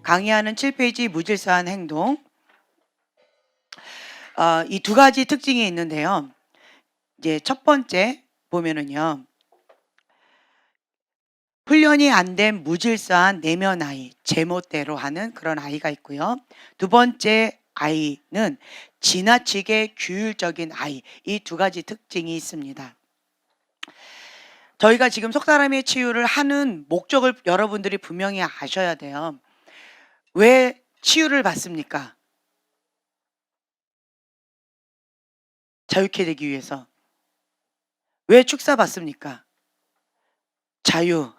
강의하는 7페이지 무질서한 행동. 이 두 가지 특징이 있는데요. 이제 첫 번째 보면은요. 훈련이 안 된 무질서한 내면 아이, 제멋대로 하는 그런 아이가 있고요. 두 번째 아이는 지나치게 규율적인 아이. 이 두 가지 특징이 있습니다. 저희가 지금 속사람의 치유를 하는 목적을 여러분들이 분명히 아셔야 돼요. 왜 치유를 받습니까? 자유케 되기 위해서. 왜 축사 받습니까? 자유.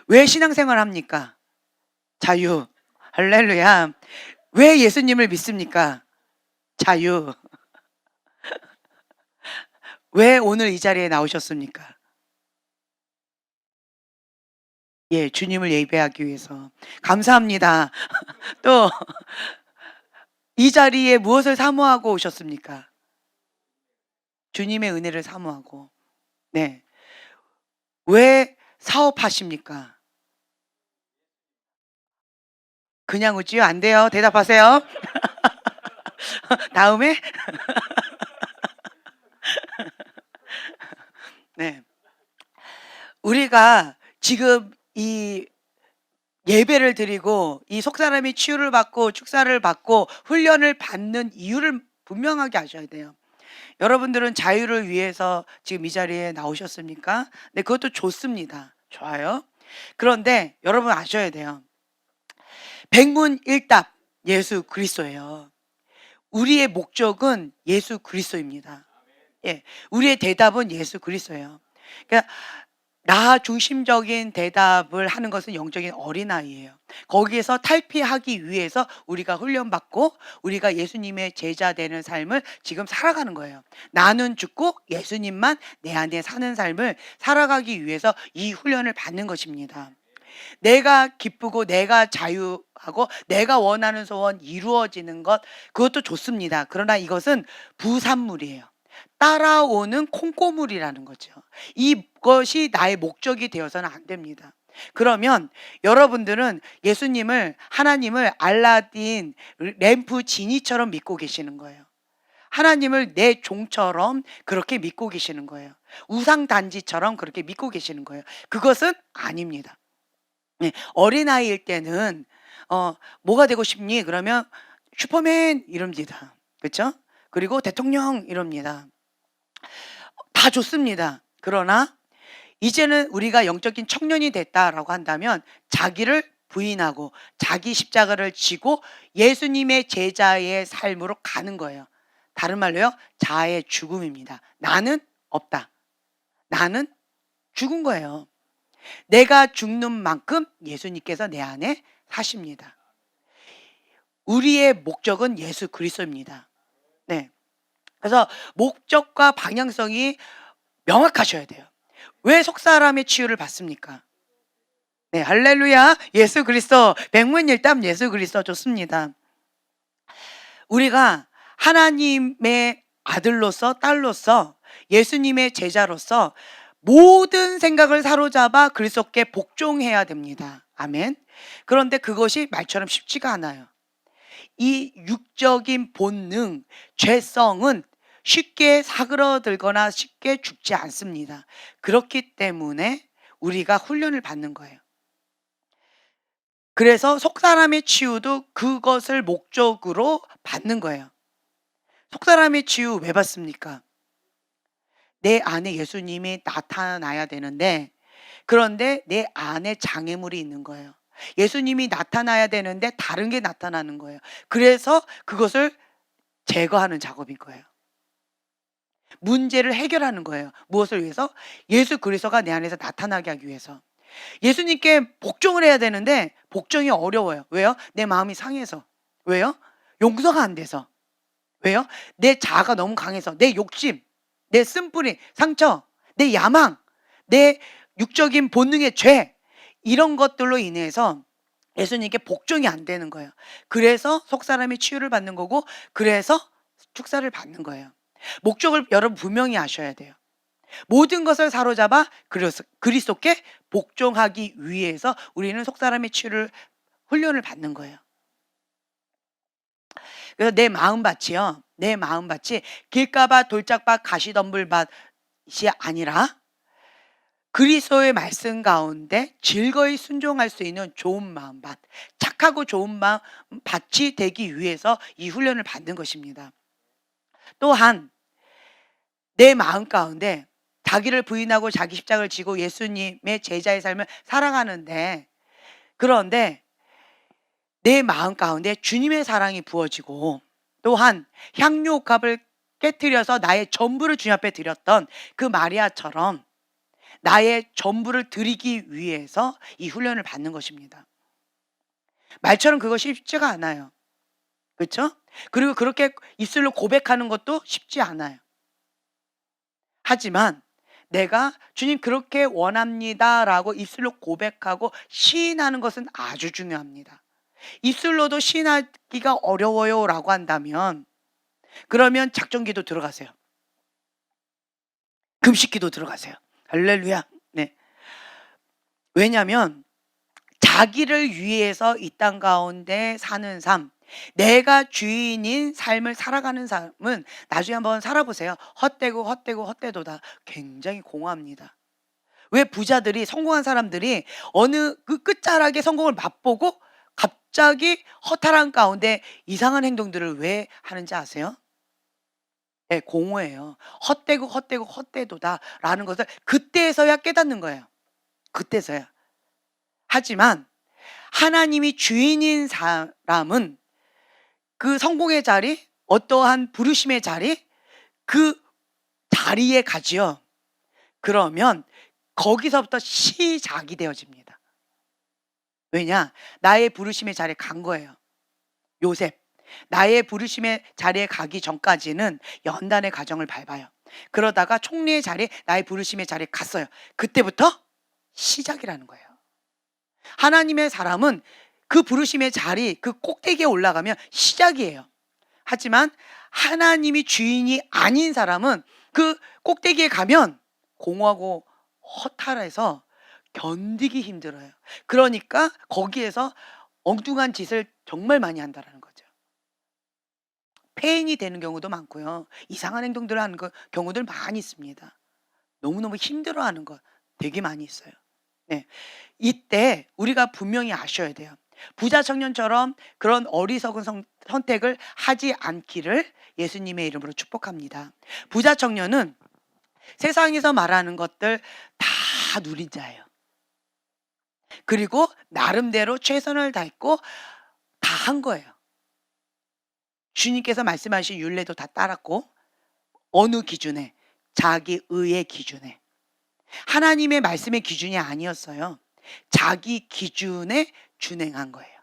왜 신앙생활 합니까? 자유. 할렐루야. 왜 예수님을 믿습니까? 자유. 왜 오늘 이 자리에 나오셨습니까? 예, 주님을 예배하기 위해서. 감사합니다. 또 이 자리에 무엇을 사모하고 오셨습니까? 주님의 은혜를 사모하고. 네. 왜 사업하십니까? 그냥 웃지요? 안 돼요. 대답하세요. 다음에. 네. 우리가 지금 이 예배를 드리고 이 속사람이 치유를 받고 축사를 받고 훈련을 받는 이유를 분명하게 아셔야 돼요. 여러분들은 자유를 위해서 지금 이 자리에 나오셨습니까? 네, 그것도 좋습니다. 좋아요. 그런데 여러분 아셔야 돼요. 백문일답 예수 그리스도예요. 우리의 목적은 예수 그리스도입니다. 예, 우리의 대답은 예수 그리스도예요. 그러니까 나 중심적인 대답을 하는 것은 영적인 어린아이예요. 거기에서 탈피하기 위해서 우리가 훈련받고 우리가 예수님의 제자 되는 삶을 지금 살아가는 거예요. 나는 죽고 예수님만 내 안에 사는 삶을 살아가기 위해서 이 훈련을 받는 것입니다. 내가 기쁘고 내가 자유하고 내가 원하는 소원 이루어지는 것, 그것도 좋습니다. 그러나 이것은 부산물이에요. 따라오는 콩고물이라는 거죠. 이것이 나의 목적이 되어서는 안 됩니다. 그러면 여러분들은 예수님을, 하나님을 알라딘 램프 지니처럼 믿고 계시는 거예요. 하나님을 내 종처럼 그렇게 믿고 계시는 거예요. 우상단지처럼 그렇게 믿고 계시는 거예요. 그것은 아닙니다. 네, 어린아이일 때는 뭐가 되고 싶니? 그러면 슈퍼맨 이럽니다. 그렇죠? 그리고 대통령 이럽니다. 다 좋습니다. 그러나 이제는 우리가 영적인 청년이 됐다라고 한다면 자기를 부인하고 자기 십자가를 지고 예수님의 제자의 삶으로 가는 거예요. 다른 말로요, 자아의 죽음입니다. 나는 없다. 나는 죽은 거예요. 내가 죽는 만큼 예수님께서 내 안에 사십니다. 우리의 목적은 예수 그리스도입니다. 네. 그래서 목적과 방향성이 명확하셔야 돼요. 왜 속사람의 치유를 받습니까? 네, 할렐루야. 예수 그리스도, 백문일답 예수 그리스도 좋습니다. 우리가 하나님의 아들로서 딸로서 예수님의 제자로서 모든 생각을 사로잡아 그리스도께 복종해야 됩니다. 아멘. 그런데 그것이 말처럼 쉽지가 않아요. 이 육적인 본능, 죄성은 쉽게 사그러들거나 쉽게 죽지 않습니다. 그렇기 때문에 우리가 훈련을 받는 거예요. 그래서 속사람의 치유도 그것을 목적으로 받는 거예요. 속사람의 치유 왜 받습니까? 내 안에 예수님이 나타나야 되는데, 그런데 내 안에 장애물이 있는 거예요. 예수님이 나타나야 되는데 다른 게 나타나는 거예요. 그래서 그것을 제거하는 작업인 거예요. 문제를 해결하는 거예요. 무엇을 위해서? 예수 그리스도가 내 안에서 나타나게 하기 위해서. 예수님께 복종을 해야 되는데 복종이 어려워요. 왜요? 내 마음이 상해서. 왜요? 용서가 안 돼서. 왜요? 내 자아가 너무 강해서. 내 욕심, 내 쓴뿌리, 상처, 내 야망, 내 육적인 본능의 죄, 이런 것들로 인해서 예수님께 복종이 안 되는 거예요. 그래서 속사람이 치유를 받는 거고, 그래서 축사를 받는 거예요. 목적을 여러분 분명히 아셔야 돼요. 모든 것을 사로잡아 그리스도께 복종하기 위해서 우리는 속사람의 치유를 훈련을 받는 거예요. 그래서 내 마음밭이요. 내 마음밭이 길가밭, 돌짝밭, 가시덤불밭이 아니라 그리스도의 말씀 가운데 즐거이 순종할 수 있는 좋은 마음밭, 착하고 좋은 마음밭이 되기 위해서 이 훈련을 받는 것입니다. 또한 내 마음 가운데 자기를 부인하고 자기 십자가를 지고 예수님의 제자의 삶을 살아가는데, 그런데 내 마음 가운데 주님의 사랑이 부어지고, 또한 향유옥합을 깨뜨려서 나의 전부를 주님 앞에 드렸던 그 마리아처럼 나의 전부를 드리기 위해서 이 훈련을 받는 것입니다. 말처럼 그거 쉽지가 않아요. 그렇죠? 그리고 그렇게 입술로 고백하는 것도 쉽지 않아요. 하지만 내가 주님 그렇게 원합니다라고 입술로 고백하고 시인하는 것은 아주 중요합니다. 입술로도 시인하기가 어려워요라고 한다면 그러면 작정기도 들어가세요. 금식기도 들어가세요. 할렐루야. 네. 왜냐하면 자기를 위해서 이 땅 가운데 사는 삶, 내가 주인인 삶을 살아가는 삶은 나중에 한번 살아보세요. 헛되고 헛되고 헛되도다. 굉장히 공허합니다. 왜 부자들이, 성공한 사람들이 어느 그 끝자락의 성공을 맛보고 갑자기 허탈한 가운데 이상한 행동들을 왜 하는지 아세요? 네, 공허해요. 헛되고 헛되고 헛되도다라는 것을 그때서야 깨닫는 거예요. 그때서야. 하지만 하나님이 주인인 사람은 그 성공의 자리, 어떠한 부르심의 자리, 그 자리에 가지요. 그러면 거기서부터 시작이 되어집니다. 왜냐? 나의 부르심의 자리에 간 거예요. 요셉. 나의 부르심의 자리에 가기 전까지는 연단의 과정을 밟아요. 그러다가 총리의 자리, 나의 부르심의 자리에 갔어요. 그때부터 시작이라는 거예요. 하나님의 사람은 그 부르심의 자리, 그 꼭대기에 올라가면 시작이에요. 하지만 하나님이 주인이 아닌 사람은 그 꼭대기에 가면 공허하고 허탈해서 견디기 힘들어요. 그러니까 거기에서 엉뚱한 짓을 정말 많이 한다는 거죠. 폐인이 되는 경우도 많고요. 이상한 행동들을 하는 경우들 많이 있습니다. 너무너무 힘들어하는 것 되게 많이 있어요. 네. 이때 우리가 분명히 아셔야 돼요. 부자 청년처럼 그런 어리석은 선택을 하지 않기를 예수님의 이름으로 축복합니다. 부자 청년은 세상에서 말하는 것들 다 누린 자예요. 그리고 나름대로 최선을 다했고 다 한 거예요. 주님께서 말씀하신 율례도 다 따랐고, 어느 기준에? 자기 의의 기준에. 하나님의 말씀의 기준이 아니었어요. 자기 기준에 준행한 거예요.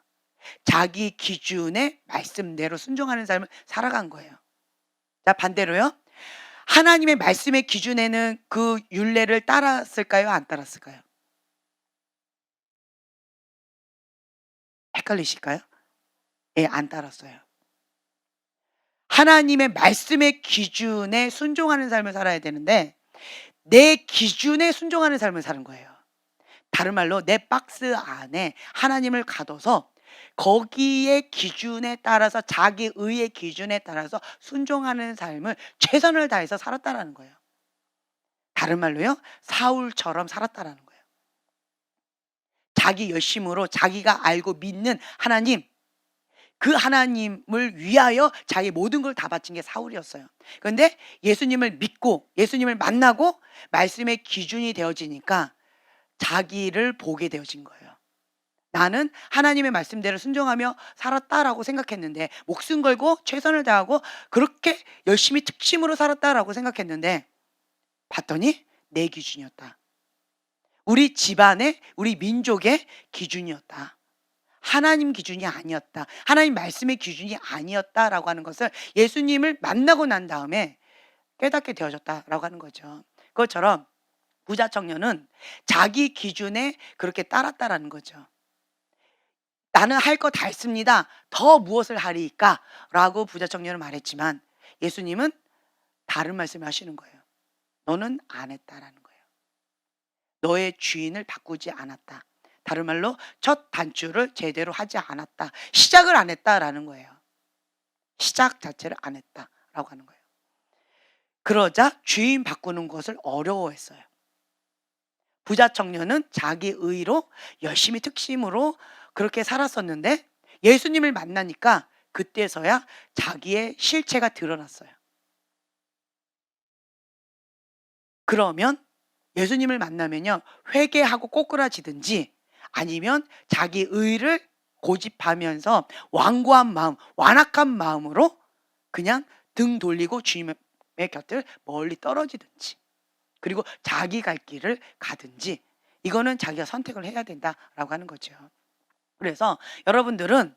자기 기준의 말씀대로 순종하는 삶을 살아간 거예요. 자, 반대로요. 하나님의 말씀의 기준에는 그 율례를 따랐을까요? 안 따랐을까요? 헷갈리실까요? 예, 안 따랐어요. 하나님의 말씀의 기준에 순종하는 삶을 살아야 되는데 내 기준에 순종하는 삶을 사는 거예요. 다른 말로 내 박스 안에 하나님을 가둬서 거기에 기준에 따라서, 자기 의의 기준에 따라서 순종하는 삶을 최선을 다해서 살았다라는 거예요. 다른 말로요, 사울처럼 살았다라는 거예요. 자기 열심으로 자기가 알고 믿는 하나님, 그 하나님을 위하여 자기 모든 걸 다 바친 게 사울이었어요. 그런데 예수님을 믿고 예수님을 만나고 말씀의 기준이 되어지니까 자기를 보게 되어진 거예요. 나는 하나님의 말씀대로 순종하며 살았다라고 생각했는데, 목숨 걸고 최선을 다하고 그렇게 열심히 특심으로 살았다라고 생각했는데 봤더니 내 기준이었다. 우리 집안의, 우리 민족의 기준이었다. 하나님 기준이 아니었다. 하나님 말씀의 기준이 아니었다라고 하는 것을 예수님을 만나고 난 다음에 깨닫게 되어졌다라고 하는 거죠. 그것처럼 부자 청년은 자기 기준에 그렇게 따랐다라는 거죠. 나는 할 거 다 했습니다. 더 무엇을 하리까? 라고 부자 청년은 말했지만 예수님은 다른 말씀을 하시는 거예요. 너는 안 했다라는 거예요. 너의 주인을 바꾸지 않았다. 다른 말로 첫 단추를 제대로 하지 않았다. 시작을 안 했다라는 거예요. 시작 자체를 안 했다라고 하는 거예요. 그러자 주인 바꾸는 것을 어려워했어요. 부자 청년은 자기 의로 열심히 특심으로 그렇게 살았었는데 예수님을 만나니까 그때서야 자기의 실체가 드러났어요. 그러면 예수님을 만나면요, 회개하고 꼬꾸라지든지 아니면 자기 의를 고집하면서 완고한 마음, 완악한 마음으로 그냥 등 돌리고 주님의 곁을 멀리 떨어지든지, 그리고 자기 갈 길을 가든지, 이거는 자기가 선택을 해야 된다라고 하는 거죠. 그래서 여러분들은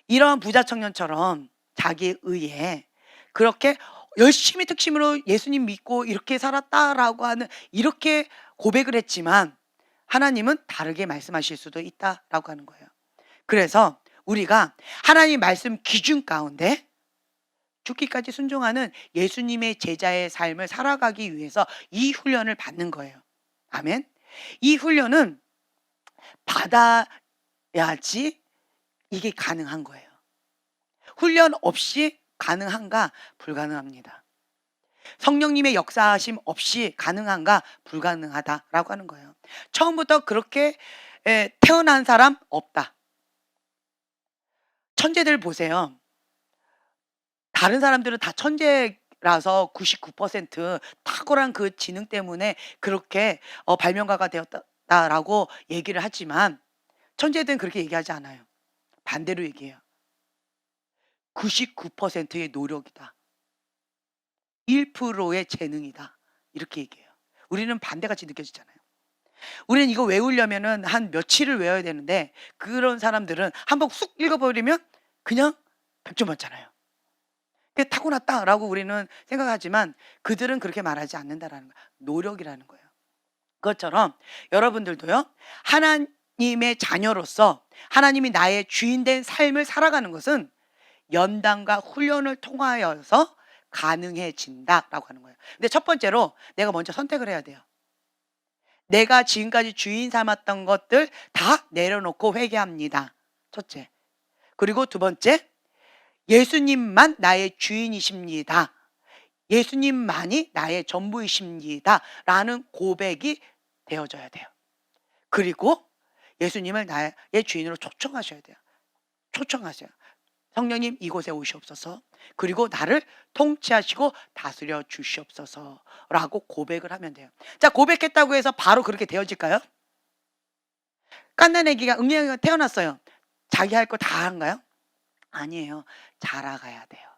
이런 부자 청년처럼 자기 의에 그렇게 열심히 특심으로 예수님 믿고 이렇게 살았다라고 하는, 이렇게 고백을 했지만 하나님은 다르게 말씀하실 수도 있다라고 하는 거예요. 그래서 우리가 하나님 말씀 기준 가운데 죽기까지 순종하는 예수님의 제자의 삶을 살아가기 위해서 이 훈련을 받는 거예요. 아멘. 이 훈련은 받아야지 이게 가능한 거예요. 훈련 없이 가능한가? 불가능합니다. 성령님의 역사하심 없이 가능한가? 불가능하다라고 하는 거예요. 처음부터 그렇게 태어난 사람 없다. 천재들 보세요. 다른 사람들은 다 천재라서 99% 탁월한 그 지능 때문에 그렇게 발명가가 되었다라고 얘기를 하지만 천재들은 그렇게 얘기하지 않아요. 반대로 얘기해요. 99%의 노력이다. 1%의 재능이다. 이렇게 얘기해요. 우리는 반대같이 느껴지잖아요. 우리는 이거 외우려면은 한 며칠을 외워야 되는데 그런 사람들은 한번 쑥 읽어버리면 그냥 100점 맞잖아요. 그게 타고났다라고 우리는 생각하지만 그들은 그렇게 말하지 않는다라는 거예요. 노력이라는 거예요. 그것처럼 여러분들도요, 하나님의 자녀로서 하나님이 나의 주인 된 삶을 살아가는 것은 연단과 훈련을 통하여서 가능해진다라고 하는 거예요. 근데 첫 번째로 내가 먼저 선택을 해야 돼요. 내가 지금까지 주인 삼았던 것들 다 내려놓고 회개합니다. 첫째. 그리고 두 번째, 예수님만 나의 주인이십니다. 예수님만이 나의 전부이십니다. 라는 고백이 되어져야 돼요. 그리고 예수님을 나의 주인으로 초청하셔야 돼요. 초청하세요. 성령님 이곳에 오시옵소서. 그리고 나를 통치하시고 다스려 주시옵소서 라고 고백을 하면 돼요. 자, 고백했다고 해서 바로 그렇게 되어질까요? 갓난 애기가 응애가 태어났어요. 자기 할 거 다 한가요? 아니에요. 자라가야 돼요.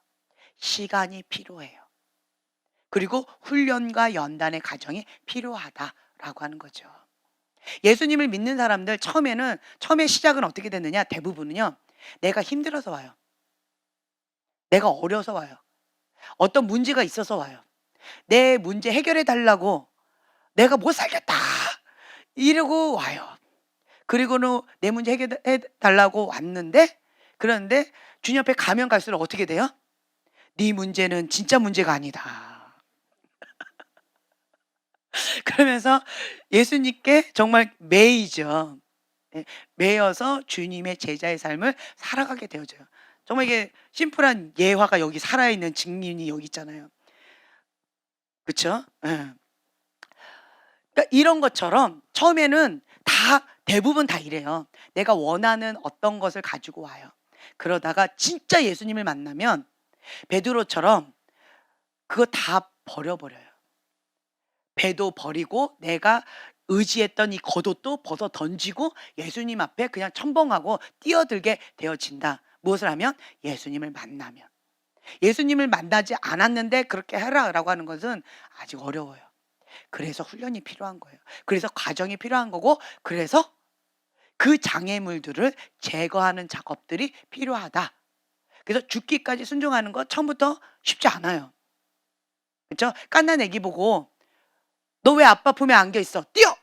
시간이 필요해요. 그리고 훈련과 연단의 과정이 필요하다라고 하는 거죠. 예수님을 믿는 사람들 처음에 시작은 어떻게 됐느냐? 대부분은요, 내가 힘들어서 와요. 내가 어려서 와요. 어떤 문제가 있어서 와요. 내 문제 해결해 달라고 내가 못 살겠다 이러고 와요. 그리고는 내 문제 해결해 달라고 왔는데, 그런데 주님 앞에 가면 갈수록 어떻게 돼요? 네 문제는 진짜 문제가 아니다. 그러면서 예수님께 정말 매이죠. 매여서 주님의 제자의 삶을 살아가게 되어져요. 정말 이게 심플한 예화가 여기 살아있는 증인이 여기 있잖아요. 그렇죠? 그러니까 이런 것처럼 처음에는 대부분 다 이래요. 내가 원하는 어떤 것을 가지고 와요. 그러다가 진짜 예수님을 만나면 베드로처럼 그거 다 버려버려요. 배도 버리고 내가 의지했던 이 겉옷도 벗어 던지고 예수님 앞에 그냥 첨벙하고 뛰어들게 되어진다. 무엇을 하면? 예수님을 만나면. 예수님을 만나지 않았는데 그렇게 해라라고 하는 것은 아직 어려워요. 그래서 훈련이 필요한 거예요. 그래서 과정이 필요한 거고, 그래서 그 장애물들을 제거하는 작업들이 필요하다. 그래서 죽기까지 순종하는 거 처음부터 쉽지 않아요. 그렇죠? 갓난 애기 보고 너 왜 아빠 품에 안겨 있어? 뛰어!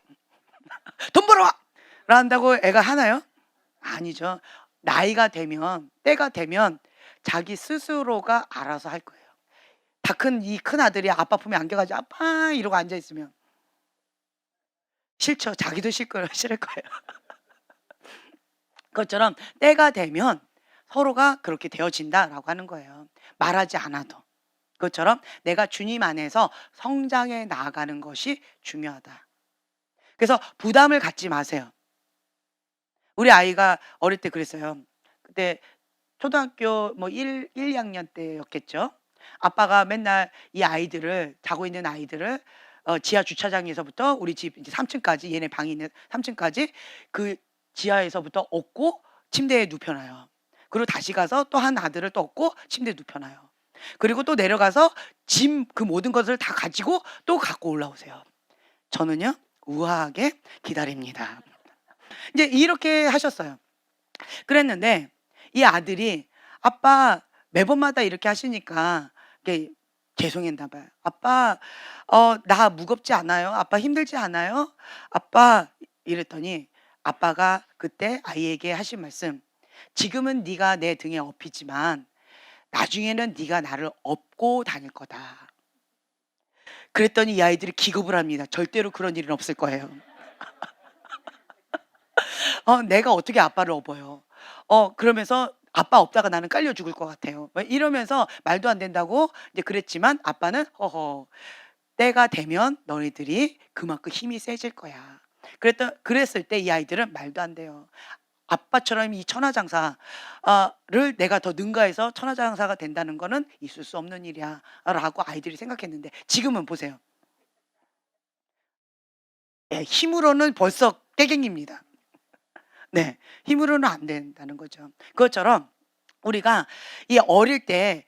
돈 벌어와! 라 한다고 애가 하나요? 아니죠. 나이가 되면, 때가 되면 자기 스스로가 알아서 할 거예요. 이 큰 아들이 아빠 품에 안겨가지고 아빠 이러고 앉아있으면 싫죠. 자기도 싫을 거예요. 그것처럼 때가 되면 서로가 그렇게 되어진다라고 하는 거예요. 말하지 않아도. 그것처럼 내가 주님 안에서 성장해 나아가는 것이 중요하다. 그래서 부담을 갖지 마세요. 우리 아이가 어릴 때 그랬어요. 그때 초등학교 뭐 1, 2학년 때였겠죠. 아빠가 맨날 이 아이들을, 자고 있는 아이들을 지하 주차장에서부터 우리 집 이제 3 층까지, 얘네 방이 있는 3 층까지 그 지하에서부터 업고 침대에 눕혀 놔요. 그리고 다시 가서 또 한 아들을 또 업고 침대에 눕혀 놔요. 그리고 또 내려가서 짐 그 모든 것을 다 가지고 또 갖고 올라오세요. 저는요 우아하게 기다립니다. 이제 이렇게 하셨어요. 그랬는데 이 아들이 "아빠 매번마다 이렇게 하시니까 이게 죄송했나 봐요. 아빠 나 무겁지 않아요? 아빠 힘들지 않아요? 아빠." 이랬더니 아빠가 그때 아이에게 하신 말씀, "지금은 네가 내 등에 업히지만 나중에는 네가 나를 업고 다닐 거다." 그랬더니 이 아이들이 기겁을 합니다. 절대로 그런 일은 없을 거예요. 내가 어떻게 아빠를 업어요. 그러면서 아빠 업다가 나는 깔려 죽을 것 같아요. 막 이러면서 말도 안 된다고 이제 그랬지만 아빠는 "허허. 때가 되면 너희들이 그만큼 힘이 세질 거야." 그랬을 때 이 아이들은 말도 안 돼요. 아빠처럼 이 천하장사 를 내가 더 능가해서 천하장사가 된다는 거는 있을 수 없는 일이야라고 아이들이 생각했는데 지금은 보세요. 예, 힘으로는 벌써 떼갱입니다. 네. 힘으로는 안 된다는 거죠. 그것처럼 우리가 이 어릴 때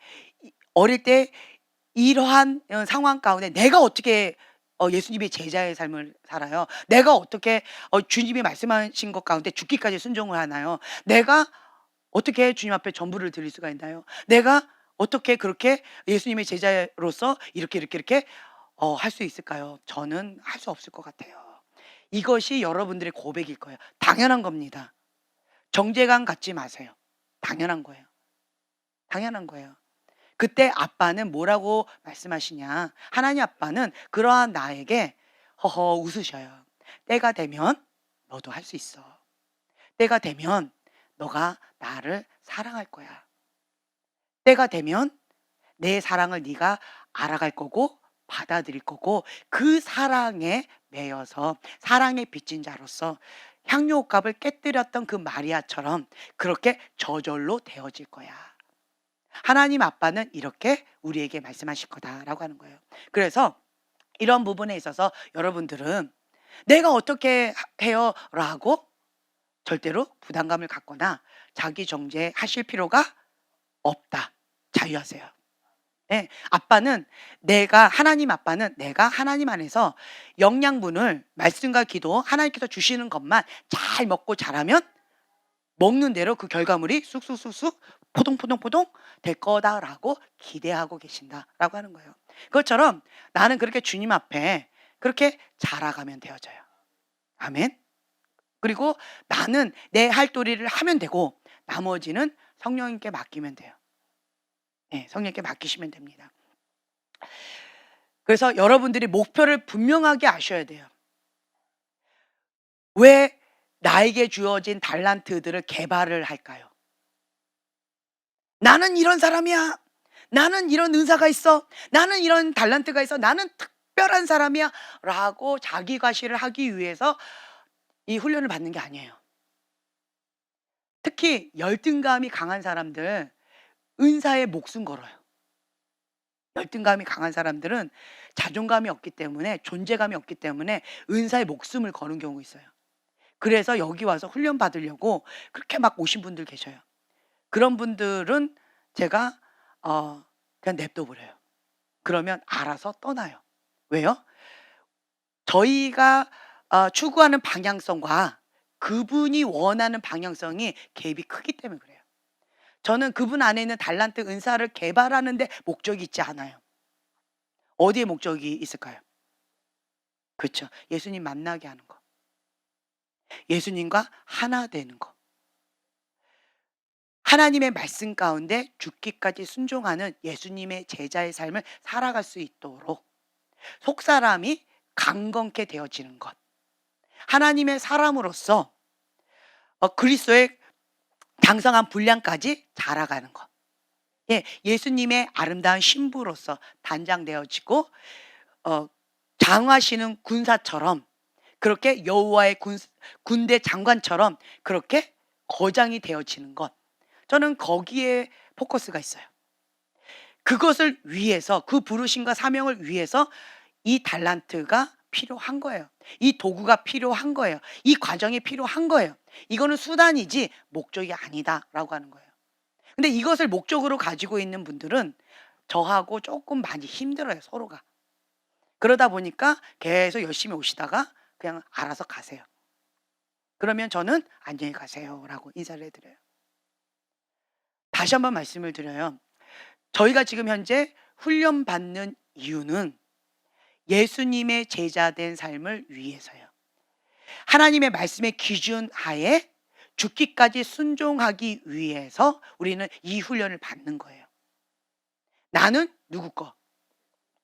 이러한 상황 가운데 내가 어떻게 예수님의 제자의 삶을 살아요? 내가 어떻게 주님이 말씀하신 것 가운데 죽기까지 순종을 하나요? 내가 어떻게 주님 앞에 전부를 드릴 수가 있나요? 내가 어떻게 그렇게 예수님의 제자로서 이렇게 할 수 있을까요? 저는 할 수 없을 것 같아요. 이것이 여러분들의 고백일 거예요. 당연한 겁니다. 정죄감 갖지 마세요. 당연한 거예요. 당연한 거예요. 그때 아빠는 뭐라고 말씀하시냐? 하나님 아빠는 그러한 나에게 허허 웃으셔요. "때가 되면 너도 할 수 있어. 때가 되면 너가 나를 사랑할 거야. 때가 되면 내 사랑을 네가 알아갈 거고 받아들일 거고 그 사랑에 매여서 사랑의 빚진 자로서 향유옥갑을 깨뜨렸던 그 마리아처럼 그렇게 저절로 되어질 거야. 하나님 아빠는 이렇게 우리에게 말씀하실 거다라고 하는 거예요. 그래서 이런 부분에 있어서 여러분들은 '내가 어떻게 해요?'라고 절대로 부담감을 갖거나 자기 정죄하실 필요가 없다. 자유하세요. 예. 하나님 아빠는 내가 하나님 안에서 영양분을 말씀과 기도 하나님께서 주시는 것만 잘 먹고 자라면 먹는 대로 그 결과물이 쑥쑥쑥쑥 포동포동포동 될 거다라고 기대하고 계신다라고 하는 거예요. 그것처럼 나는 그렇게 주님 앞에 그렇게 자라가면 되어져요. 아멘. 그리고 나는 내 할 도리를 하면 되고 나머지는 성령님께 맡기면 돼요. 예, 성령님께 맡기시면 됩니다. 그래서 여러분들이 목표를 분명하게 아셔야 돼요. 왜 나에게 주어진 달란트들을 개발을 할까요? 나는 이런 사람이야. 나는 이런 은사가 있어. 나는 이런 달란트가 있어. 나는 특별한 사람이야. 라고 자기 과시를 하기 위해서 이 훈련을 받는 게 아니에요. 특히 열등감이 강한 사람들, 은사에 목숨 걸어요. 열등감이 강한 사람들은 자존감이 없기 때문에, 존재감이 없기 때문에 은사에 목숨을 거는 경우가 있어요. 그래서 여기 와서 훈련 받으려고 그렇게 막 오신 분들 계셔요. 그런 분들은 제가 그냥 냅둬 버려요. 그러면 알아서 떠나요. 왜요? 저희가 추구하는 방향성과 그분이 원하는 방향성이 갭이 크기 때문에 그래요. 저는 그분 안에 있는 달란트 은사를 개발하는 데 목적이 있지 않아요. 어디에 목적이 있을까요? 그렇죠. 예수님 만나게 하는 거. 예수님과 하나 되는 거. 하나님의 말씀 가운데 죽기까지 순종하는 예수님의 제자의 삶을 살아갈 수 있도록 속사람이 강건케 되어지는 것. 하나님의 사람으로서 그리스도의 장성한 분량까지 자라가는 것. 예, 예수님의 아름다운 신부로서 단장되어지고 장하시는 군사처럼 그렇게 여호와의 군대 장관처럼 그렇게 거장이 되어지는 것. 저는 거기에 포커스가 있어요. 그것을 위해서 그 부르심과 사명을 위해서 이 달란트가 필요한 거예요. 이 도구가 필요한 거예요. 이 과정이 필요한 거예요. 이거는 수단이지 목적이 아니다라고 하는 거예요. 근데 이것을 목적으로 가지고 있는 분들은 저하고 조금 많이 힘들어요, 서로가. 그러다 보니까 계속 열심히 오시다가 그냥 알아서 가세요. 그러면 저는 안녕히 가세요라고 인사를 해드려요. 다시 한번 말씀을 드려요. 저희가 지금 현재 훈련받는 이유는 예수님의 제자된 삶을 위해서요. 하나님의 말씀의 기준 하에 죽기까지 순종하기 위해서 우리는 이 훈련을 받는 거예요. 나는 누구 거?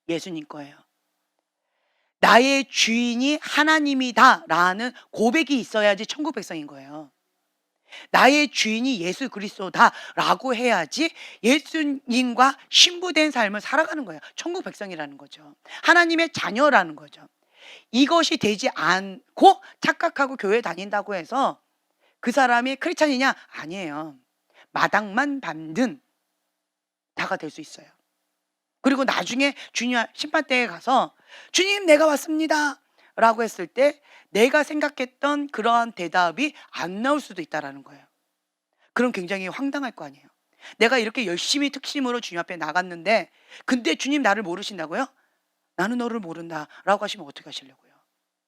예수님 거예요. 나의 주인이 하나님이다라는 고백이 있어야지 천국 백성인 거예요. 나의 주인이 예수 그리스도다라고 해야지 예수님과 신부된 삶을 살아가는 거예요. 천국 백성이라는 거죠. 하나님의 자녀라는 거죠. 이것이 되지 않고 착각하고 교회 다닌다고 해서 그 사람이 크리스찬이냐? 아니에요. 마당만 밟는 자가 될 수 있어요. 그리고 나중에 주님 심판대에 가서 주님 내가 왔습니다 라고 했을 때 내가 생각했던 그러한 대답이 안 나올 수도 있다는 거예요. 그럼 굉장히 황당할 거 아니에요. 내가 이렇게 열심히 특심으로 주님 앞에 나갔는데 근데 주님 나를 모르신다고요? 나는 너를 모른다 라고 하시면 어떻게 하시려고요?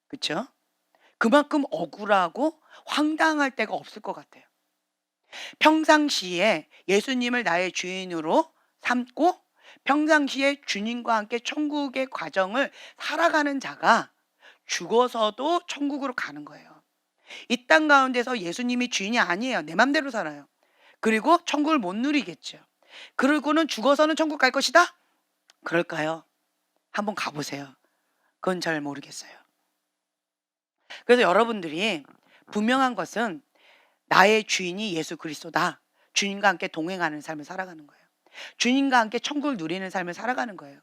그렇죠? 그만큼 억울하고 황당할 때가 없을 것 같아요. 평상시에 예수님을 나의 주인으로 삼고 평상시에 주님과 함께 천국의 과정을 살아가는 자가 죽어서도 천국으로 가는 거예요. 이 땅 가운데서 예수님이 주인이 아니에요. 내 맘대로 살아요. 그리고 천국을 못 누리겠죠. 그리고는 죽어서는 천국 갈 것이다? 그럴까요? 한번 가보세요. 그건 잘 모르겠어요. 그래서 여러분들이 분명한 것은 나의 주인이 예수 그리스도다. 주님과 함께 동행하는 삶을 살아가는 거예요. 주님과 함께 천국을 누리는 삶을 살아가는 거예요.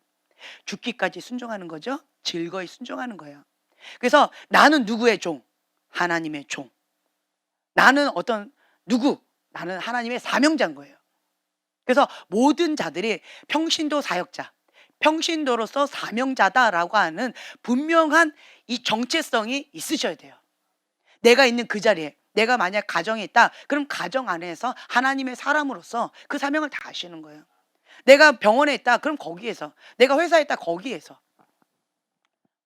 죽기까지 순종하는 거죠. 즐거이 순종하는 거예요. 그래서 나는 누구의 종? 하나님의 종. 나는 누구? 나는 하나님의 사명자인 거예요. 그래서 모든 자들이 평신도 사역자, 평신도로서 사명자다라고 하는 분명한 이 정체성이 있으셔야 돼요. 내가 있는 그 자리에 내가 만약 가정에 있다 그럼 가정 안에서 하나님의 사람으로서 그 사명을 다 하시는 거예요. 내가 병원에 있다 그럼 거기에서, 내가 회사에 있다 거기에서,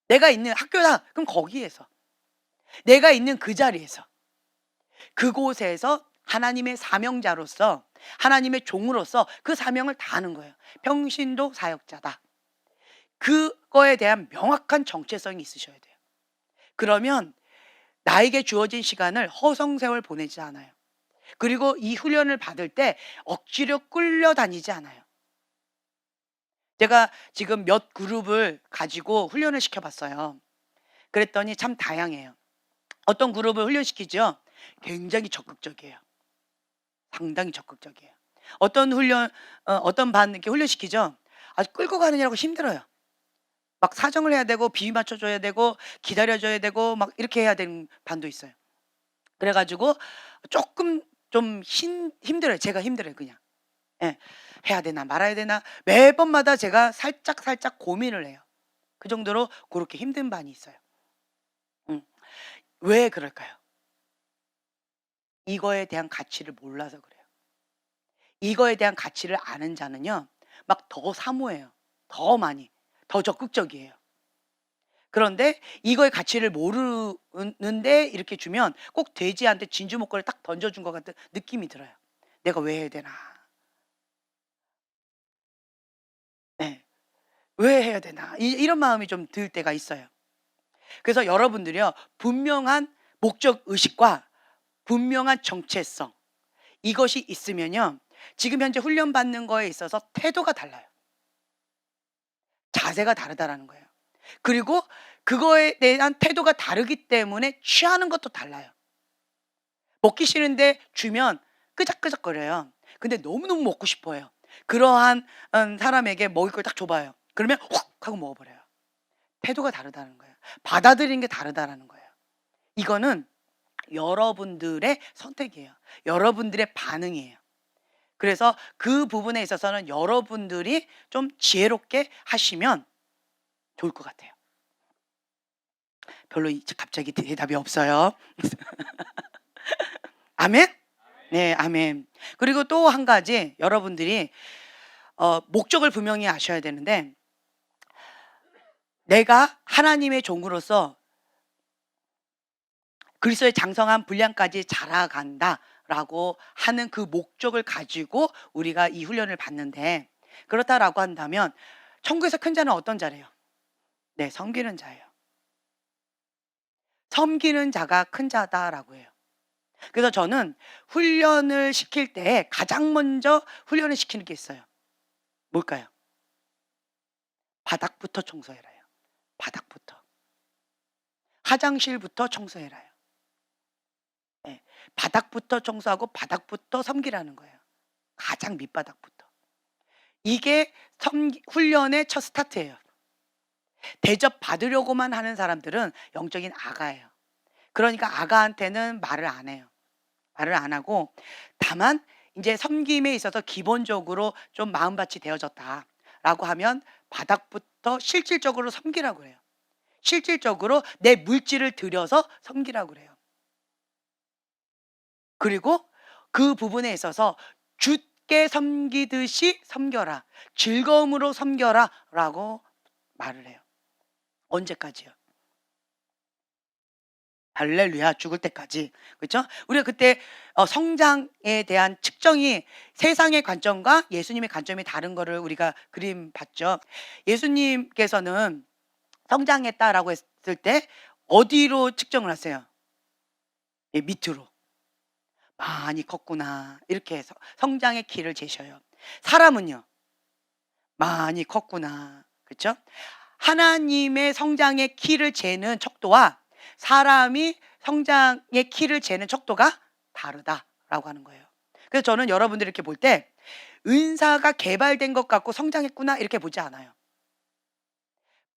내가 있는 학교다 그럼 거기에서, 내가 있는 그 자리에서 그곳에서 하나님의 사명자로서 하나님의 종으로서 그 사명을 다하는 거예요. 평신도 사역자다. 그거에 대한 명확한 정체성이 있으셔야 돼요. 그러면 나에게 주어진 시간을 허송세월 보내지 않아요. 그리고 이 훈련을 받을 때 억지로 끌려다니지 않아요. 제가 지금 몇 그룹을 가지고 훈련을 시켜봤어요. 그랬더니 참 다양해요. 어떤 그룹을 훈련시키죠? 굉장히 적극적이에요. 상당히 적극적이에요. 어떤 반 이렇게 훈련시키죠? 아주 끌고 가느냐고 힘들어요. 막 사정을 해야 되고 비위 맞춰줘야 되고 기다려줘야 되고 막 이렇게 해야 되는 반도 있어요. 그래가지고 조금 좀 힘들어요. 제가 힘들어요 그냥. 예, 해야 되나 말아야 되나 매번마다 제가 살짝 고민을 해요. 그 정도로 그렇게 힘든 반이 있어요. 왜 그럴까요? 이거에 대한 가치를 몰라서 그래요. 이거에 대한 가치를 아는 자는요 막 더 사모해요. 더 많이 더 적극적이에요. 그런데 이거의 가치를 모르는데 이렇게 주면 꼭 돼지한테 진주 목걸이를 딱 던져준 것 같은 느낌이 들어요. 내가 왜 해야 되나? 네. 왜 해야 되나? 이런 마음이 좀 들 때가 있어요. 그래서 여러분들이요 분명한 목적 의식과 분명한 정체성 이것이 있으면요 지금 현재 훈련받는 거에 있어서 태도가 달라요. 자세가 다르다라는 거예요. 그리고 그거에 대한 태도가 다르기 때문에 취하는 것도 달라요. 먹기 싫은데 주면 끄적끄적거려요. 근데 너무너무 먹고 싶어요. 그러한 사람에게 먹을 걸 딱 줘봐요. 그러면 훅 하고 먹어버려요. 태도가 다르다는 거예요. 받아들이는 게 다르다라는 거예요. 이거는 여러분들의 선택이에요. 여러분들의 반응이에요. 그래서 그 부분에 있어서는 여러분들이 좀 지혜롭게 하시면 좋을 것 같아요. 별로 갑자기 대답이 없어요. 아멘? 네, 아멘. 그리고 또 한 가지 여러분들이 목적을 분명히 아셔야 되는데, 내가 하나님의 종으로서 그리스도의 장성한 분량까지 자라간다라고 하는 그 목적을 가지고 우리가 이 훈련을 받는데, 그렇다라고 한다면 천국에서 큰 자는 어떤 자래요? 네, 섬기는 자예요. 섬기는 자가 큰 자다라고 해요. 그래서 저는 훈련을 시킬 때 가장 먼저 훈련을 시키는 게 있어요. 뭘까요? 바닥부터 청소해라요. 바닥부터. 화장실부터 청소해라요. 네, 바닥부터 청소하고 바닥부터 섬기라는 거예요. 가장 밑바닥부터. 이게 훈련의 첫 스타트예요. 대접 받으려고만 하는 사람들은 영적인 아가예요. 그러니까 아가한테는 말을 안 해요. 말을 안 하고, 다만 이제 섬김에 있어서 기본적으로 좀 마음밭이 되어졌다라고 하면 바닥부터 실질적으로 섬기라고 해요. 실질적으로 내 물질을 들여서 섬기라고 그래요. 그리고 그 부분에 있어서 주께 섬기듯이 섬겨라, 즐거움으로 섬겨라 라고 말을 해요. 언제까지요? 할렐루야, 죽을 때까지. 그렇죠? 우리가 그때 성장에 대한 측정이 세상의 관점과 예수님의 관점이 다른 거를 우리가 그림 봤죠. 예수님께서는 성장했다라고 했을 때 어디로 측정을 하세요? 예, 밑으로. 많이 컸구나, 이렇게 해서 성장의 키를 재셔요. 사람은요, 많이 컸구나. 그렇죠? 하나님의 성장의 키를 재는 척도와 사람이 성장의 키를 재는 척도가 다르다라고 하는 거예요. 그래서 저는 여러분들이 이렇게 볼 때 은사가 개발된 것 같고 성장했구나 이렇게 보지 않아요.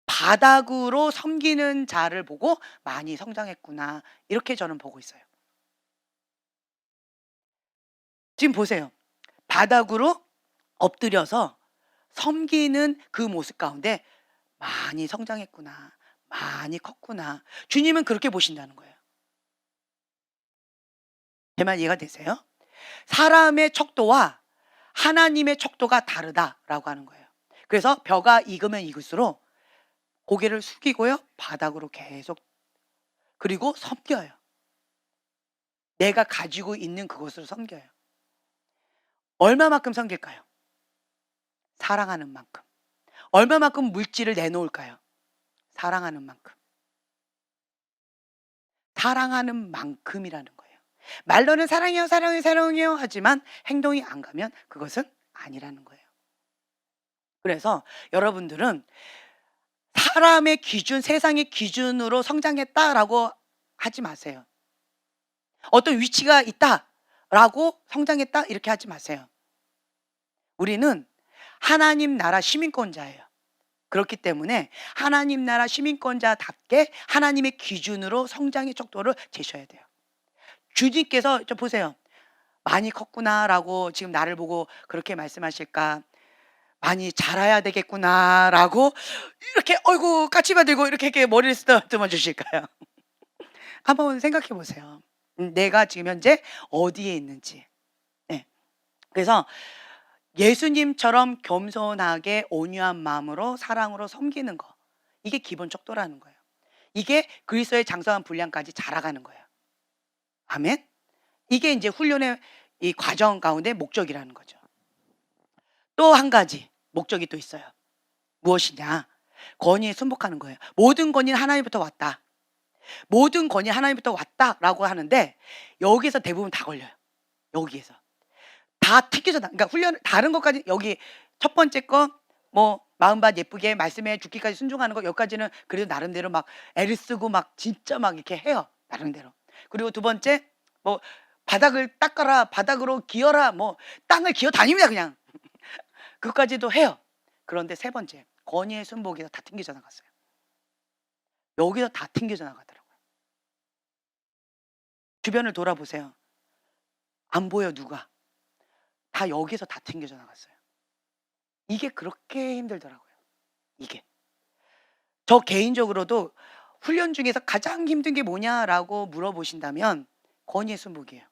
바닥으로 섬기는 자를 보고 많이 성장했구나 이렇게 저는 보고 있어요. 지금 보세요. 바닥으로 엎드려서 섬기는 그 모습 가운데 많이 성장했구나, 많이 컸구나. 주님은 그렇게 보신다는 거예요. 제 말 이해가 되세요? 사람의 척도와 하나님의 척도가 다르다라고 하는 거예요. 그래서 벼가 익으면 익을수록 고개를 숙이고요, 바닥으로 계속, 그리고 섬겨요. 내가 가지고 있는 그것으로 섬겨요. 얼마만큼 섬길까요? 사랑하는 만큼. 얼마만큼 물질을 내놓을까요? 사랑하는 만큼. 사랑하는 만큼이라는 거예요. 말로는 사랑해요, 사랑해요, 사랑해요 하지만 행동이 안 가면 그것은 아니라는 거예요. 그래서 여러분들은 사람의 기준, 세상의 기준으로 성장했다라고 하지 마세요. 어떤 위치가 있다라고 성장했다 이렇게 하지 마세요. 우리는 하나님 나라 시민권자예요. 그렇기 때문에 하나님 나라 시민권자답게 하나님의 기준으로 성장의 척도를 재셔야 돼요. 주님께서 좀 보세요. 많이 컸구나라고 지금 나를 보고 그렇게 말씀하실까? 많이 자라야 되겠구나라고 이렇게 어이구 까치바 들고 이렇게 머리를 쓰다듬어 주실까요? 한번 생각해 보세요. 내가 지금 현재 어디에 있는지. 네. 그래서 예수님처럼 겸손하게 온유한 마음으로 사랑으로 섬기는 거, 이게 기본 척도라는 거예요. 이게 그리스도의 장성한 분량까지 자라가는 거예요. 아멘. 이게 이제 훈련의 이 과정 가운데 목적이라는 거죠. 또 한 가지 목적이 또 있어요. 무엇이냐? 권위에 순복하는 거예요. 모든 권위는 하나님부터 왔다. 모든 권위 하나님부터 왔다라고 하는데 여기서 대부분 다 걸려요. 여기에서 다 튀겨져 나. 그러니까 훈련 다른 것까지 여기 첫 번째 거 뭐 마음밭 예쁘게 말씀에 죽기까지 순종하는 거, 여기까지는 그래도 나름대로 막 애를 쓰고 막 진짜 막 이렇게 해요. 나름대로. 그리고 두 번째 뭐 바닥을 닦아라, 바닥으로 기어라, 뭐 땅을 기어 다닙니다 그냥. 그것까지도 해요. 그런데 세 번째, 건의의 순복에서 다 튕겨져 나갔어요. 여기서 다 튕겨져 나가더라고요. 주변을 돌아보세요. 안 보여 누가. 다 여기서 다 튕겨져 나갔어요. 이게 그렇게 힘들더라고요. 이게. 저 개인적으로도 훈련 중에서 가장 힘든 게 뭐냐라고 물어보신다면 건의의 순복이에요.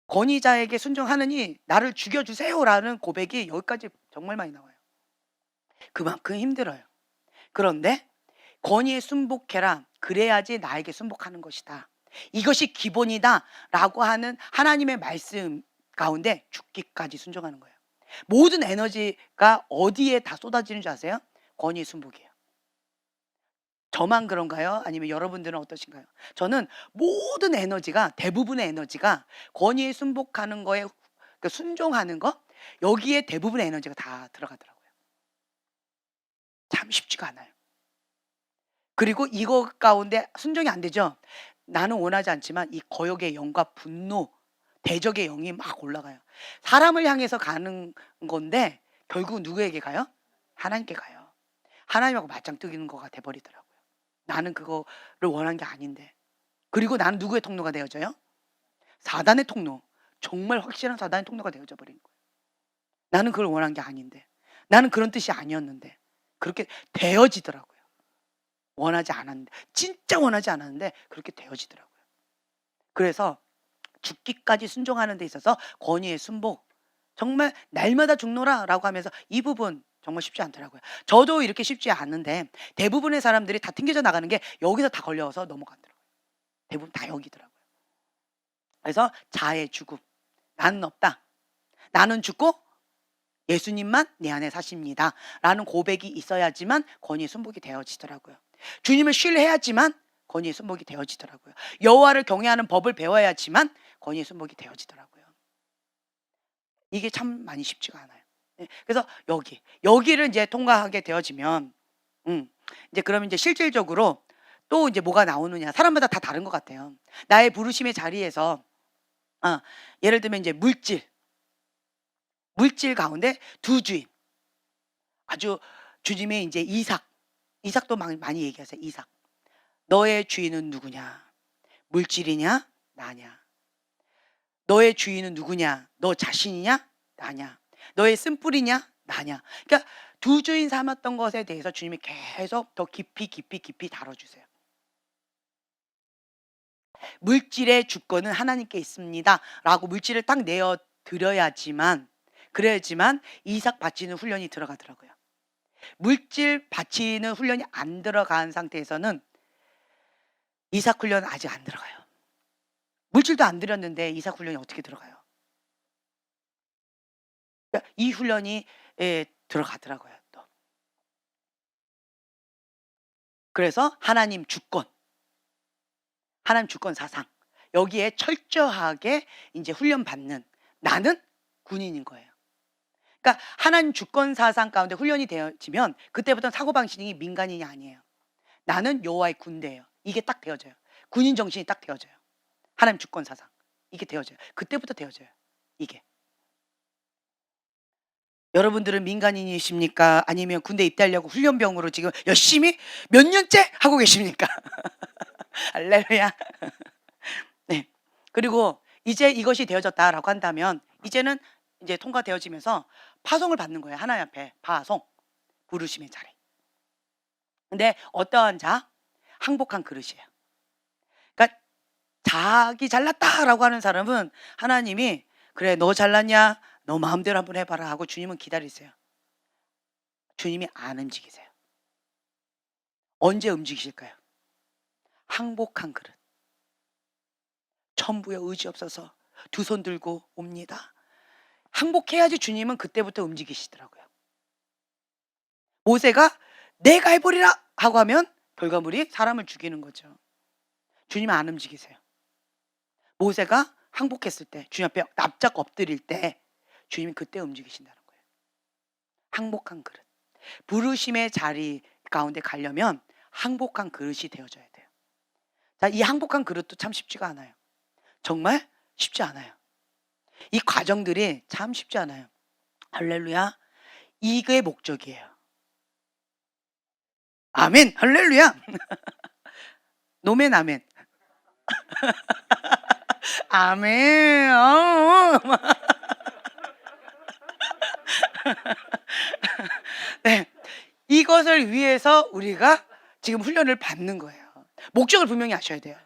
건의자에게 순종하느니 나를 죽여주세요라는 고백이 여기까지 정말 많이 나와요. 그만큼 힘들어요. 그런데 건의에 순복해라. 그래야지 나에게 순복하는 것이다. 이것이 기본이다 라고 하는 하나님의 말씀 가운데 죽기까지 순종하는 거예요. 모든 에너지가 어디에 다 쏟아지는 줄 아세요? 건의의 순복이에요. 저만 그런가요? 아니면 여러분들은 어떠신가요? 저는 모든 에너지가, 대부분의 에너지가 권위에 순복하는 거에, 그 순종하는 거, 여기에 대부분의 에너지가 다 들어가더라고요. 참 쉽지가 않아요. 그리고 이거 가운데 순종이 안 되죠. 나는 원하지 않지만 이 거역의 영과 분노, 대적의 영이 막 올라가요. 사람을 향해서 가는 건데 결국 누구에게 가요? 하나님께 가요. 하나님하고 맞짱 뜨는 거가 돼버리더라고요. 나는 그거를 원한 게 아닌데. 그리고 나는 누구의 통로가 되어져요? 사단의 통로. 정말 확실한 사단의 통로가 되어져 버린 거예요. 나는 그걸 원한 게 아닌데. 나는 그런 뜻이 아니었는데. 그렇게 되어지더라고요. 원하지 않았는데. 진짜 원하지 않았는데 그렇게 되어지더라고요. 그래서 죽기까지 순종하는 데 있어서 권위의 순복. 정말 날마다 죽노라라고 하면서 이 부분 정말 쉽지 않더라고요. 저도 이렇게 쉽지 않은데 대부분의 사람들이 다 튕겨져 나가는 게 여기서 다 걸려서 넘어가더라고요. 대부분 다 여기더라고요. 그래서 자의 죽음. 나는 없다. 나는 죽고 예수님만 내 안에 사십니다. 라는 고백이 있어야지만 권위의 순복이 되어지더라고요. 주님을 신뢰해야지만 권위의 순복이 되어지더라고요. 여호와를 경외하는 법을 배워야지만 권위의 순복이 되어지더라고요. 이게 참 많이 쉽지가 않아요. 그래서 여기를 이제 통과하게 되어지면, 이제 그러면 이제 실질적으로 또 이제 뭐가 나오느냐. 사람마다 다 다른 것 같아요. 나의 부르심의 자리에서, 예를 들면 이제 물질 가운데 두 주인. 아주 주님의 이제 이삭도 많이 얘기하세요. 이삭. 너의 주인은 누구냐? 물질이냐? 나냐? 너의 주인은 누구냐? 너 자신이냐? 나냐? 너의 쓴뿌리냐? 나냐? 그러니까 두 주인 삼았던 것에 대해서 주님이 계속 더 깊이 다뤄주세요. 물질의 주권은 하나님께 있습니다. 라고 물질을 딱 내어 드려야지만, 그래야지만 이삭 바치는 훈련이 들어가더라고요. 물질 바치는 훈련이 안 들어간 상태에서는 이삭 훈련 아직 안 들어가요. 물질도 안 드렸는데 이삭 훈련이 어떻게 들어가요? 그러니까 이 훈련이 들어가더라고요. 또. 그래서 하나님 주권 사상 여기에 철저하게 이제 훈련 받는 나는 군인인 거예요. 그러니까 하나님 주권 사상 가운데 훈련이 되어지면 그때부터는 사고방식이 민간인이 아니에요. 나는 여호와의 군대예요. 이게 딱 되어져요. 군인 정신이 딱 되어져요. 하나님 주권 사상 이게 되어져요. 그때부터 되어져요. 이게. 여러분들은 민간인이십니까? 아니면 군대 입대하려고 훈련병으로 지금 열심히 몇 년째 하고 계십니까? 할렐루야. 네. 그리고 이제 이것이 되어졌다라고 한다면 이제는 이제 통과되어지면서 파송을 받는 거예요. 하나님 앞에 파송. 부르심의 자리. 근데 어떠한 자? 항복한 그릇이에요. 그러니까 자기 잘났다라고 하는 사람은 하나님이 그래 너 잘났냐? 너 마음대로 한번 해봐라 하고 주님은 기다리세요. 주님이 안 움직이세요. 언제 움직이실까요? 항복한 그릇. 천부의 의지 없어서 두 손 들고 옵니다. 항복해야지 주님은 그때부터 움직이시더라고요. 모세가 내가 해버리라 하고 하면 결과물이 사람을 죽이는 거죠. 주님은 안 움직이세요. 모세가 항복했을 때 주님 앞에 납작 엎드릴 때 주님이 그때 움직이신다는 거예요. 항복한 그릇. 부르심의 자리 가운데 가려면 항복한 그릇이 되어져야 돼요. 자, 이 항복한 그릇도 참 쉽지가 않아요. 정말 쉽지 않아요. 이 과정들이 참 쉽지 않아요. 할렐루야. 이게 목적이에요. 아멘. 할렐루야. 노멘 아멘. 아멘. 네. 이것을 위해서 우리가 지금 훈련을 받는 거예요. 목적을 분명히 아셔야 돼요.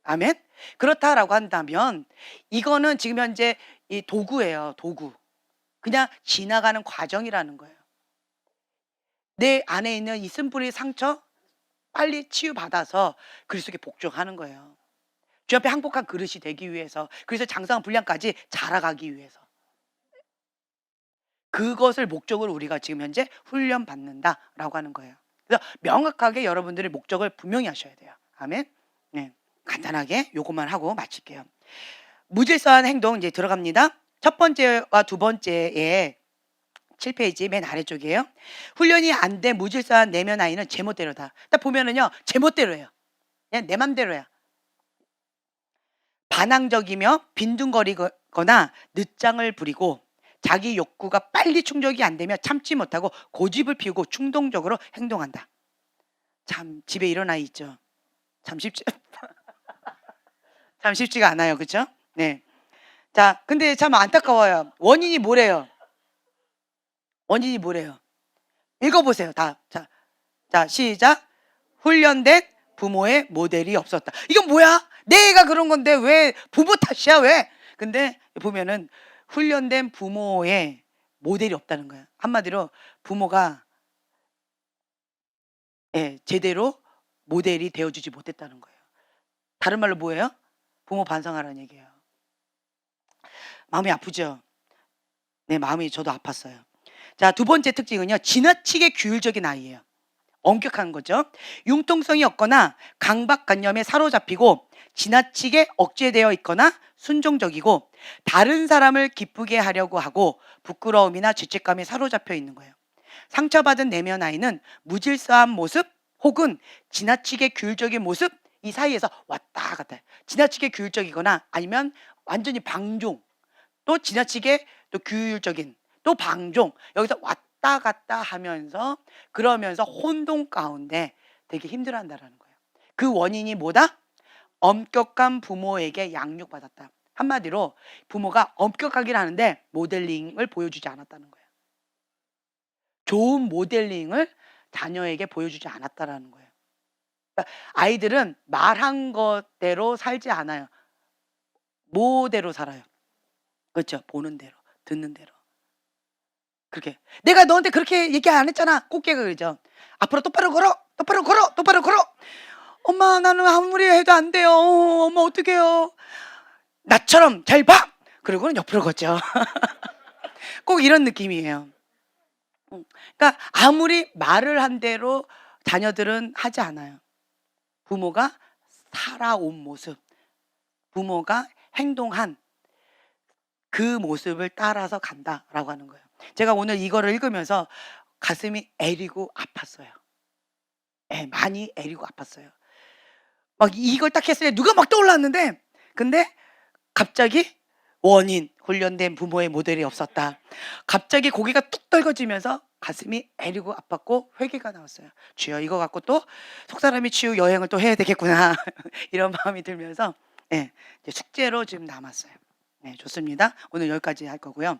아멘. 그렇다라고 한다면 이거는 지금 현재 이 도구예요. 도구. 그냥 지나가는 과정이라는 거예요. 내 안에 있는 이 쓴뿌리 상처 빨리 치유받아서 그리스도께 복종하는 거예요. 주 앞에 항복한 그릇이 되기 위해서, 그래서 장성한 분량까지 자라가기 위해서. 그것을 목적으로 우리가 지금 현재 훈련받는다라고 하는 거예요. 그래서 명확하게 여러분들의 목적을 분명히 하셔야 돼요. 아멘. 네. 간단하게 요것만 하고 마칠게요. 무질서한 행동 이제 들어갑니다. 첫 번째와 두 번째에 7페이지 맨 아래쪽이에요. 훈련이 안 된 무질서한 내면 아이는 제멋대로다. 딱 보면은요, 제멋대로예요. 그냥 내 맘대로야. 반항적이며 빈둥거리거나 늦장을 부리고 자기 욕구가 빨리 충족이 안 되면 참지 못하고 고집을 피우고 충동적으로 행동한다. 참 집에 이런 아이 있죠. 참 쉽지가 않아요. 그렇죠? 네. 자, 근데 참 안타까워요. 원인이 뭐래요? 원인이 뭐래요? 읽어보세요. 다. 자, 시작. 훈련된 부모의 모델이 없었다. 이건 뭐야? 내 애가 그런 건데 왜 부모 탓이야? 왜? 근데 보면은 훈련된 부모의 모델이 없다는 거야. 한마디로 부모가 제대로 모델이 되어주지 못했다는 거예요. 다른 말로 뭐예요? 부모 반성하라는 얘기예요. 마음이 아프죠? 네, 마음이 저도 아팠어요. 자, 두 번째 특징은요, 지나치게 규율적인 아이예요. 엄격한 거죠. 융통성이 없거나 강박관념에 사로잡히고 지나치게 억제되어 있거나 순종적이고 다른 사람을 기쁘게 하려고 하고 부끄러움이나 죄책감에 사로잡혀 있는 거예요. 상처받은 내면 아이는 무질서한 모습 혹은 지나치게 규율적인 모습 이 사이에서 왔다 갔다 해요. 지나치게 규율적이거나 아니면 완전히 방종, 또 지나치게 또 규율적인, 또 방종, 여기서 왔다 갔다 하면서 그러면서 혼돈 가운데 되게 힘들어한다라는 거예요. 그 원인이 뭐다? 엄격한 부모에게 양육받았다. 한마디로 부모가 엄격하긴 하는데 모델링을 보여주지 않았다는 거예요. 좋은 모델링을 자녀에게 보여주지 않았다라는 거예요. 그러니까 아이들은 말한 것대로 살지 않아요. 뭐대로 살아요. 그렇죠. 보는 대로, 듣는 대로. 그렇게. 내가 너한테 그렇게 얘기 안 했잖아. 꽃게가 그러죠. 앞으로 똑바로 걸어, 똑바로 걸어, 똑바로 걸어. 엄마, 나는 아무리 해도 안 돼요. 엄마 어떡해요. 나처럼 잘 봐. 그리고는 옆으로 걷죠. 꼭 이런 느낌이에요. 그러니까 아무리 말을 한 대로 자녀들은 하지 않아요. 부모가 살아온 모습, 부모가 행동한 그 모습을 따라서 간다라고 하는 거예요. 제가 오늘 이거를 읽으면서 가슴이 애리고 아팠어요. 많이 애리고 아팠어요. 막 이걸 딱 했을 때 누가 막 떠올랐는데, 근데 갑자기 원인, 훈련된 부모의 모델이 없었다. 갑자기 고개가 뚝 떨궈지면서 가슴이 애리고 아팠고 회개가 나왔어요. 주여, 이거 갖고 또 속사람이 치유 여행을 또 해야 되겠구나. 이런 마음이 들면서 이제 숙제로 지금 남았어요. 네, 좋습니다. 오늘 여기까지 할 거고요.